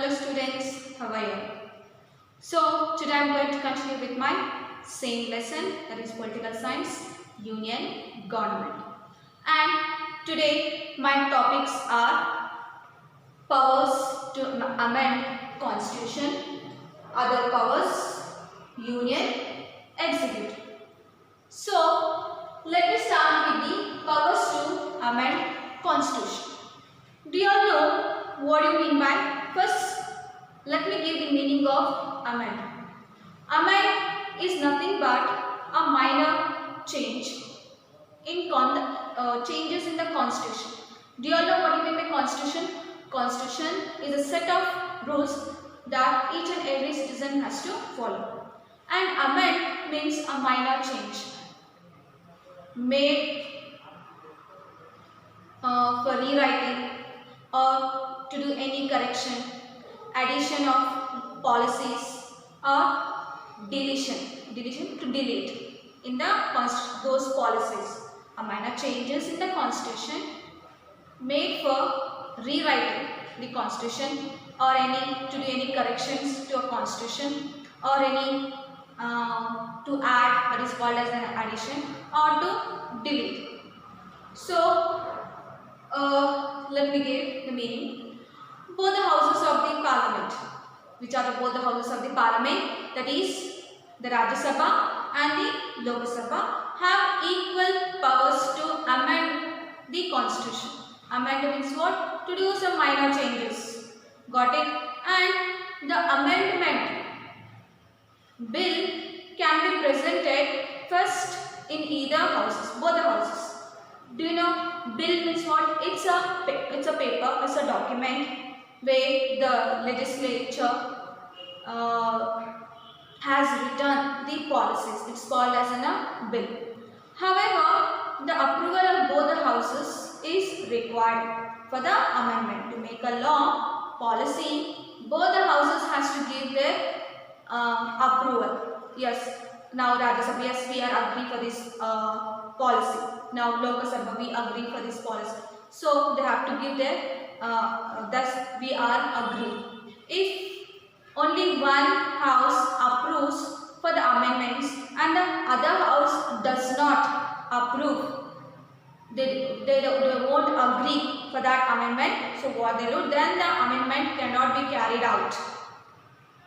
Hello students, how are you? So today I am going to continue with my same lesson, that is political science, union, government. And today my topics are powers to amend constitution, other powers, union, executive. So let me start with the powers to amend constitution. Do you all know what do you mean by? First, let me give the meaning of amend. Amend is nothing but a minor change in changes in the constitution. Do you all know what you mean by constitution? Constitution is a set of rules that each and every citizen has to follow. And amend means a minor change made for rewriting or to do any correction, addition of policies or deletion to delete in the those policies. A minor changes in the constitution made for rewriting the constitution or to do any corrections to a constitution or any to add, that is called as an addition, or to delete. So let me give the meaning. Both the houses of the parliament, which are both the houses of the parliament, that is the Rajya Sabha and the Lok Sabha, have equal powers to amend the constitution. Amend means what? To do some minor changes. Got it? And the amendment bill can be presented first in either houses, both the houses. Do you know bill means what? It's a paper, it's a document where the legislature has written the policies. It's called as a bill. However, the approval of both the houses is required for the amendment. To make a law, policy, both the houses has to give their approval. Yes, now Rajya Sabha, yes, we are agree for this policy. Now Lok Sabha, we agree for this policy. So they have to give their thus we are agree. If only one house approves for the amendments and the other house does not approve, they won't agree for that amendment. So what they do, then the amendment cannot be carried out.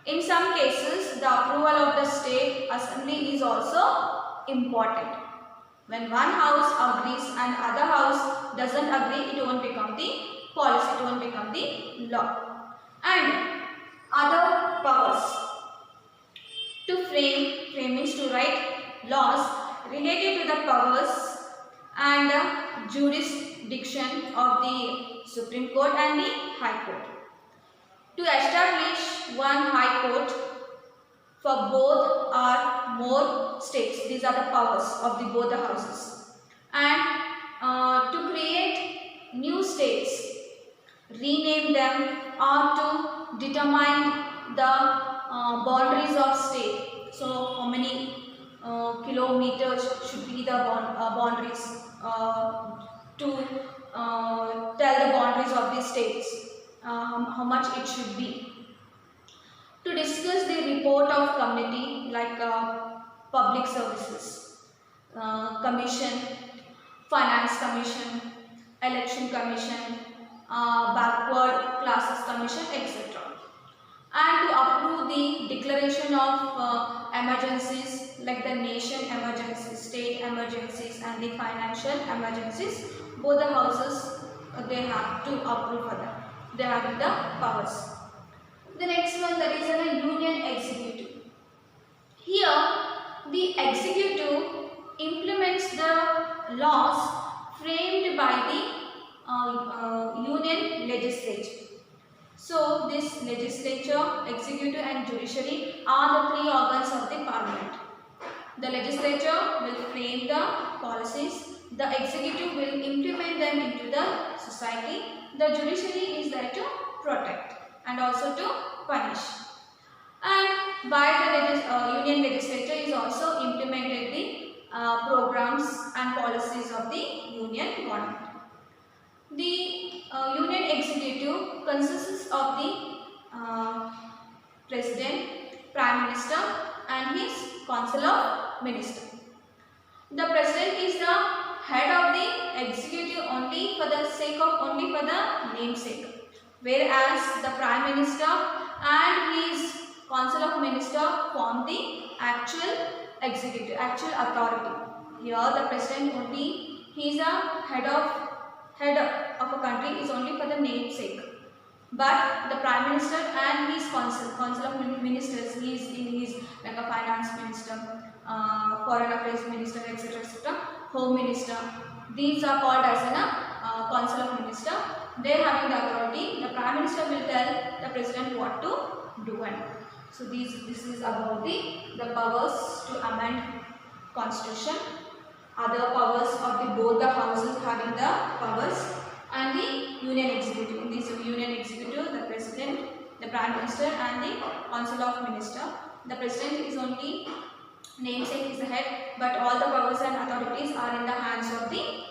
In some cases, the approval of the state assembly is also important. When one house agrees and other house doesn't agree, it won't become the policy, it won't become the law. And other powers. To frame means to write laws related to the powers and jurisdiction of the Supreme Court and the High Court. To establish one High Court for both or more states. These are the powers of both the houses. And to create new states, rename them, or to determine the boundaries of state. So how many kilometers should be the boundaries to tell the boundaries of the states, how much it should be. To discuss the report of committee like public services, commission, finance commission, election commission, backward classes commission, etc. And to approve the declaration of emergencies like the nation emergencies, state emergencies and the financial emergencies, both the houses they have to approve for them. They have the powers. The next one, that is a union executive. Here the executive implements the laws framed by the union legislature. So this legislature, executive and judiciary are the three organs of the parliament. The legislature will frame the policies, the executive will implement them into the society, the judiciary is there to protect and also to punish. And by the union legislature is also implemented the programs and policies of the union government. The union executive consists of the President, Prime Minister and his Council of Ministers. The President is the head of the executive only for the namesake, whereas the Prime Minister and his Council of Ministers form the actual executive, actual authority. Here the President only, he is a head of a country, is only for the namesake. But the Prime Minister and his Council of Ministers, he is like a Finance Minister, Foreign Affairs Minister, etc., etc., Home Minister. These are called as a Council of Ministers. They are having the authority. The Prime Minister will tell the President what to do. And so this is about the powers to amend Constitution. Other powers of both the houses having the powers. And the Union Executive. In this Union Executive, the President, the Prime Minister and the Council of Ministers. The President is only namesake, is the head, but all the powers and authorities are in the hands of the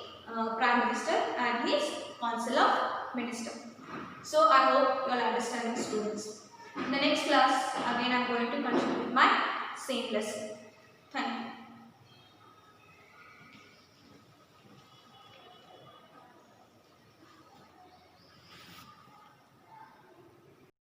Prime Minister and his Council of Ministers. So I hope you all understand, students. In the next class, again I am going to continue with my same lesson.